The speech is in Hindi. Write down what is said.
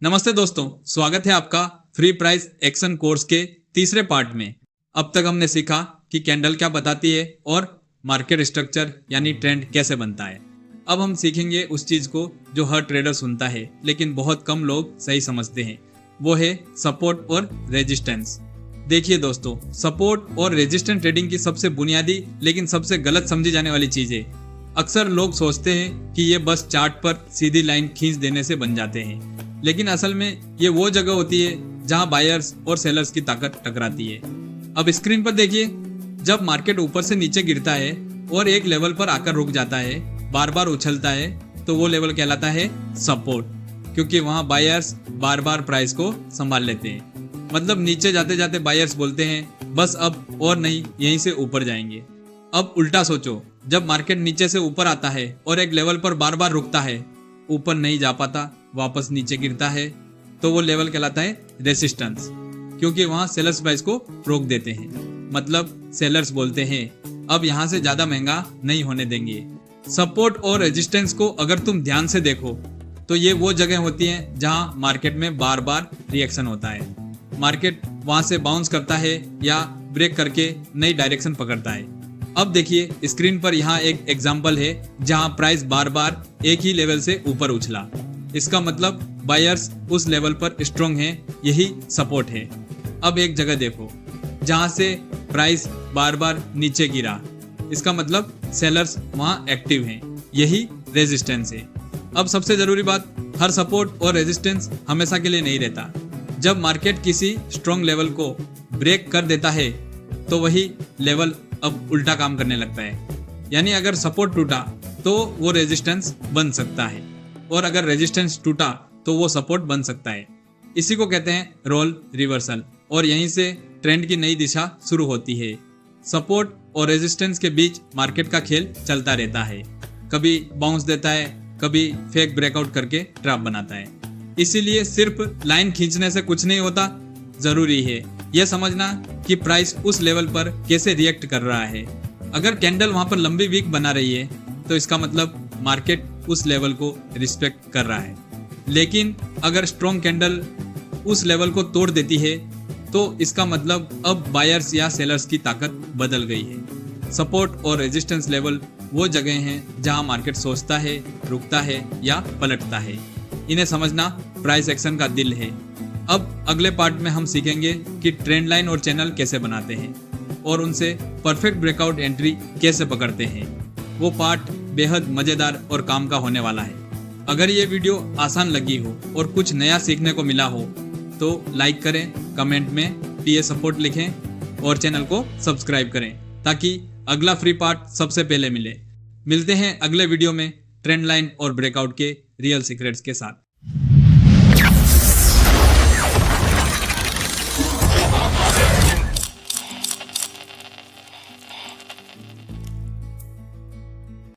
नमस्ते दोस्तों, स्वागत है आपका फ्री प्राइस एक्शन कोर्स के तीसरे पार्ट में। अब तक हमने सीखा कि कैंडल क्या बताती है और मार्केट स्ट्रक्चर यानी ट्रेंड कैसे बनता है। अब हम सीखेंगे उस चीज को जो हर ट्रेडर सुनता है लेकिन बहुत कम लोग सही समझते हैं। वो है सपोर्ट और रेजिस्टेंस। देखिए दोस्तों, सपोर्ट और रेजिस्टेंस ट्रेडिंग की सबसे बुनियादी लेकिन सबसे गलत समझी जाने वाली चीज है। अक्सर लोग सोचते हैं कि ये बस चार्ट पर सीधी लाइन खींच देने से बन जाते हैं, लेकिन असल में ये वो जगह होती है जहां बायर्स और सेलर्स की ताकत टकराती है। अब स्क्रीन पर देखिए, जब मार्केट ऊपर से नीचे गिरता है और एक लेवल पर आकर रुक जाता है, बार बार उछलता है, तो वो लेवल कहलाता है सपोर्ट, क्योंकि वहां बायर्स बार बार प्राइस को संभाल लेते हैं। मतलब नीचे जाते जाते बायर्स बोलते हैं बस अब और नहीं, यहीं से ऊपर जाएंगे। अब उल्टा सोचो, जब मार्केट नीचे से ऊपर आता है और एक लेवल पर बार बार रुकता है, ऊपर नहीं जा पाता, वापस नीचे गिरता है, तो वो लेवल कहलाता है रेसिस्टेंस, क्योंकि वहां सेलर्स प्राइस को रोक देते हैं। मतलब सेलर्स बोलते हैं अब यहां से ज्यादा महंगा नहीं होने देंगे। सपोर्ट और रेजिस्टेंस को अगर तुम ध्यान से देखो तो ये वो जगह होती हैं जहां मार्केट में बार बार रिएक्शन होता है। मार्केट वहां से बाउंस करता है या ब्रेक करके नई डायरेक्शन पकड़ता है। अब देखिए स्क्रीन पर यहाँ एक एग्जाम्पल है जहां प्राइस बार बार एक ही लेवल से ऊपर उछला। इसका मतलब बायर्स उस लेवल पर स्ट्रॉन्ग हैं, यही सपोर्ट है। अब एक जगह देखो जहां से प्राइस बार बार नीचे गिरा, इसका मतलब सेलर्स वहां एक्टिव हैं, यही रेजिस्टेंस है। अब सबसे जरूरी बात, हर सपोर्ट और रेजिस्टेंस हमेशा के लिए नहीं रहता। जब मार्केट किसी स्ट्रॉन्ग लेवल को ब्रेक कर देता है तो वही लेवल अब उल्टा काम करने लगता है। यानी अगर सपोर्ट टूटा तो वो रेजिस्टेंस बन सकता है, और अगर रेजिस्टेंस टूटा तो वो सपोर्ट बन सकता है। इसी को कहते हैं रोल रिवर्सल, और यहीं से ट्रेंड की नई दिशा शुरू होती है। सपोर्ट और रेजिस्टेंस के बीच मार्केट का खेल चलता रहता है, कभी बाउंस देता है, कभी फेक ब्रेकआउट करके ट्रैप बनाता है। इसीलिए सिर्फ लाइन खींचने से कुछ नहीं होता, जरूरी है यह समझना कि प्राइस उस लेवल पर कैसे रिएक्ट कर रहा है। अगर कैंडल वहां पर लंबी वीक बना रही है तो इसका मतलब मार्केट उस लेवल को रिस्पेक्ट कर रहा है, लेकिन अगर स्ट्रॉन्ग कैंडल उस लेवल को तोड़ देती है तो इसका मतलब अब बायर्स या सेलर्स की ताकत बदल गई है। सपोर्ट और रेजिस्टेंस लेवल वो जगह हैं जहां मार्केट सोचता है, रुकता है या पलटता है। इन्हें समझना प्राइस एक्शन का दिल है। अब अगले पार्ट में हम सीखेंगे कि ट्रेंड लाइन और चैनल कैसे बनाते हैं और उनसे परफेक्ट ब्रेकआउट एंट्री कैसे पकड़ते हैं। वो पार्ट बेहद मजेदार और काम का होने वाला है। अगर ये वीडियो आसान लगी हो और कुछ नया सीखने को मिला हो तो लाइक करें, कमेंट में टीए सपोर्ट लिखें और चैनल को सब्सक्राइब करें ताकि अगला फ्री पार्ट सबसे पहले मिले। मिलते हैं अगले वीडियो में ट्रेंड लाइन और ब्रेकआउट के रियल सीक्रेट्स के साथ।